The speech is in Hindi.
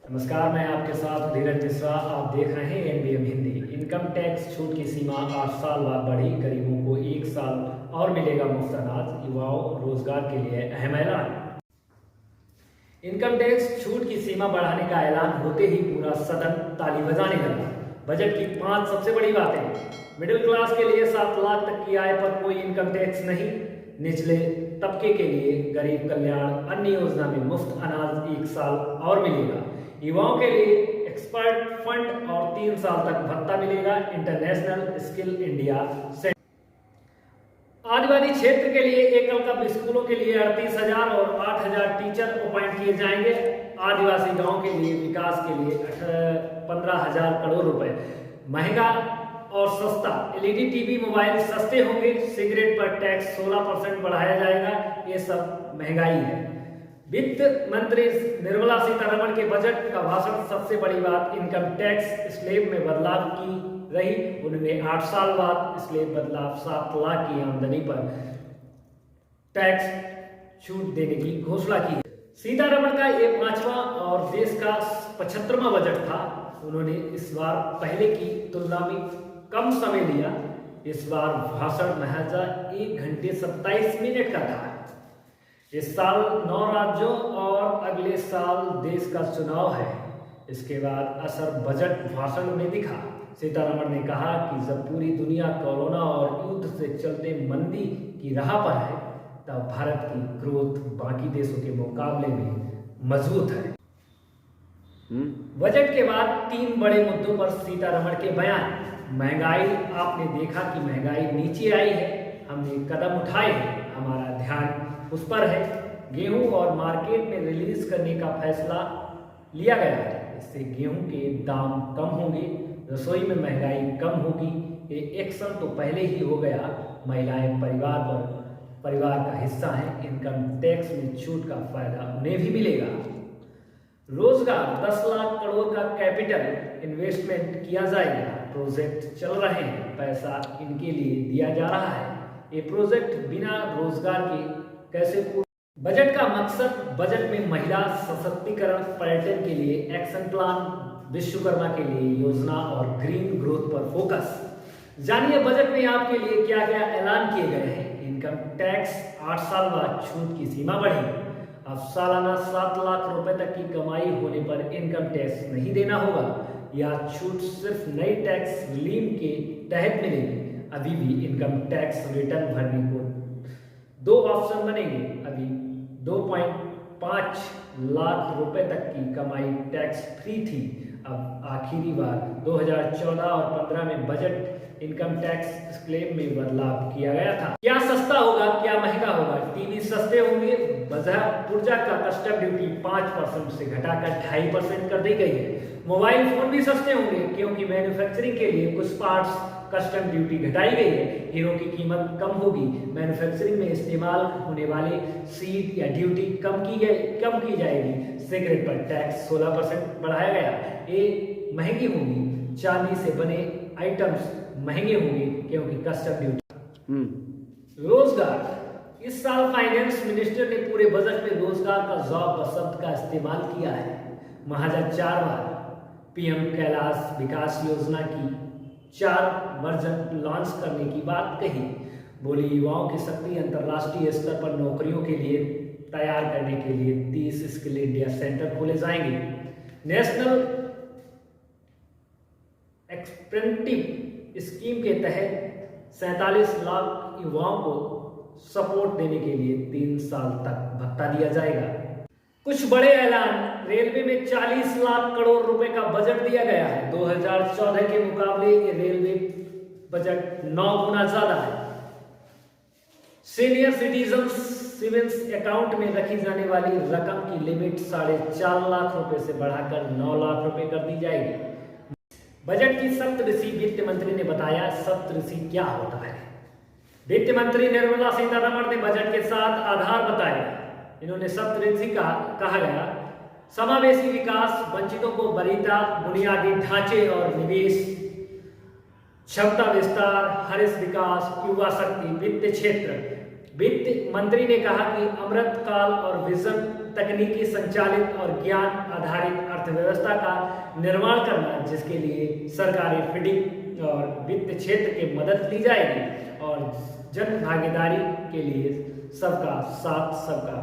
नमस्कार, मैं आपके साथ धीरज मिश्रा। आप देख रहे हैं एनबीएम हिंदी। इनकम टैक्स छूट की सीमा 8 साल बाद बढ़ी, गरीबों को 1 साल और मिलेगा मुफ्त अनाज, युवाओं रोजगार के लिए अहम ऐलान। इनकम टैक्स छूट की सीमा बढ़ाने का ऐलान होते ही पूरा सदन ताली बजाने लगा। बजट की 5 सबसे बड़ी बातें। मिडिल क्लास के लिए 7 लाख तक की आय पर कोई इनकम टैक्स नहीं। निचले तबके के लिए गरीब कल्याण अन्न योजना में मुफ्त अनाज 1 साल और मिलेगा। युवाओं के लिए एक्सपर्ट फंड और 3 साल तक भत्ता मिलेगा। International skill India centre. आदिवासी क्षेत्र के लिए एकल कप स्कूलों के लिए 38,000 और 8,000 टीचर अपॉइंट किए जाएंगे। आदिवासी गांव के लिए विकास के लिए 15,000 करोड़ रुपए। महंगा और सस्ता एलईडी टीवी मोबाइल सस्ते होंगे। सिगरेट पर टैक्स 16% बढ़ाया जाएगा। ये सब महंगाई है। वित्त मंत्री निर्मला सीतारमण के बजट का भाषण सबसे बड़ी बात इनकम टैक्स स्लैब में बदलाव की रही। उन्होंने 8 साल बाद स्लैब बदलाव 7 लाख की आमदनी पर टैक्स छूट देने की घोषणा की। सीतारमण का ये 5वां और देश का 75वां बजट था। उन्होंने इस बार पहले की तुलना में कम समय लिया। इस बार भाषण महज 1 घंटे 27 मिनट का था। इस साल 9 राज्यों और अगले साल देश का चुनाव है। इसके बाद असर बजट भाषण में दिखा। सीतारमण ने कहा कि जब पूरी दुनिया कोरोना और युद्ध से चलते मंदी की राह पर है, तब भारत की ग्रोथ बाकी देशों के मुकाबले में मजबूत है। बजट के बाद 3 बड़े मुद्दों पर सीतारमण के बयान। महंगाई, आपने देखा कि महंगाई नीचे आई है, हमने कदम उठाए हैं, हमारा ध्यान उस पर है। गेहूं और मार्केट में रिलीज करने का फैसला लिया गया है। इससे गेहूं के दाम कम होंगे, रसोई में महंगाई कम होगी। ये एक्शन तो पहले ही हो गया। महिलाएं परिवार का हिस्सा हैं। इनकम टैक्स में छूट का फायदा उन्हें भी मिलेगा। रोजगार, 10 लाख करोड़ का कैपिटल इन्वेस्टमेंट किया जाएगा। प्रोजेक्ट चल रहे हैं, पैसा इनके लिए दिया जा रहा है। ये प्रोजेक्ट बिना रोजगार के कैसे पूरा। बजट का मकसद, बजट में महिला सशक्तिकरण, पर्यटन के लिए एक्शन प्लान, विश्वकर्मा के लिए योजना और ग्रीन ग्रोथ पर फोकस। जानिए बजट में आपके लिए क्या क्या ऐलान किए गए हैं। इनकम टैक्स 8 साल बाद छूट की सीमा बढ़ी। अब सालाना 7 लाख रुपए तक की कमाई होने पर इनकम टैक्स नहीं देना होगा। यह छूट सिर्फ नई टैक्स रिलीम के तहत मिलेगी। अभी भी इनकम टैक्स रिटर्न भरने को 2 ऑप्शन बनेंगे। अभी 2.5 लाख रुपए तक की कमाई टैक्स फ्री थी। अब आखिरी बार 2014 और 15 में बजट इनकम टैक्स स्लैब में बदलाव किया गया था। क्या सस्ता होगा, क्या महंगा होगा। टीवी सस्ते होंगे। पुर्जा का कस्टम ड्यूटी 5% से घटाकर 2.5% कर दी गई है। मोबाइल फोन भी सस्ते होंगे क्योंकि मैन्युफैक्चरिंग के लिए कुछ पार्ट्स कस्टम ड्यूटी घटाई गई है। हीरो की कीमत कम होगी। मैन्युफैक्चरिंग में इस्तेमाल होने वाले सीड या ड्यूटी कम की जाएगी। सिगरेट पर टैक्स 16% बढ़ाया गया। ये महंगी होंगी। चांदी से बने आइटम्स महंगे होंगे क्योंकि कस्टम ड्यूटी। रोजगार, इस साल फाइनेंस मिनिस्टर ने पूरे बजट में रोजगार का जॉब शब्द का इस्तेमाल किया है। महाजन 4 बार पीएम कैलाश विकास योजना की 4 वर्जन लॉन्च करने की बात कही। बोली युवाओं की शक्ति, अंतर्राष्ट्रीय स्तर पर नौकरियों के लिए तैयार करने के लिए 30 स्किल इंडिया सेंटर खोले जाएंगे। नेशनल एक्सपेंटिव स्कीम के तहत 47 लाख युवाओं को सपोर्ट देने के लिए 3 साल तक भत्ता दिया जाएगा। कुछ बड़े ऐलान। रेलवे में 40 लाख करोड़ रुपए का बजट दिया गया है। 2014 के मुकाबले ये रेलवे बजट 9 गुना ज्यादा है। सीनियर सिटीजन सेविंग्स अकाउंट में रखी जाने वाली रकम की लिमिट 4.5 लाख रुपए से बढ़ाकर 9 लाख रुपए कर दी जाएगी। बजट की सप्तऋषि, वित्त मंत्री ने बताया सप्तऋषि क्या होता है। वित्त मंत्री निर्मला सीतारमण ने बजट के 7 आधार बताए। इन्होंने सप्तऋषि कहा गया समावेशी विकास, वंचितों को वरीयता, बुनियादी ढांचे और निवेश, क्षमता विस्तार, हरित विकास, युवा शक्ति, वित्त क्षेत्र। वित्त मंत्री ने कहा कि अमृत काल और विजन तकनीकी संचालित और ज्ञान आधारित अर्थव्यवस्था का निर्माण करना, जिसके लिए सरकारी फंडिंग और वित्त क्षेत्र की मदद ली जाएगी और जन भागीदारी के लिए सबका साथ सबका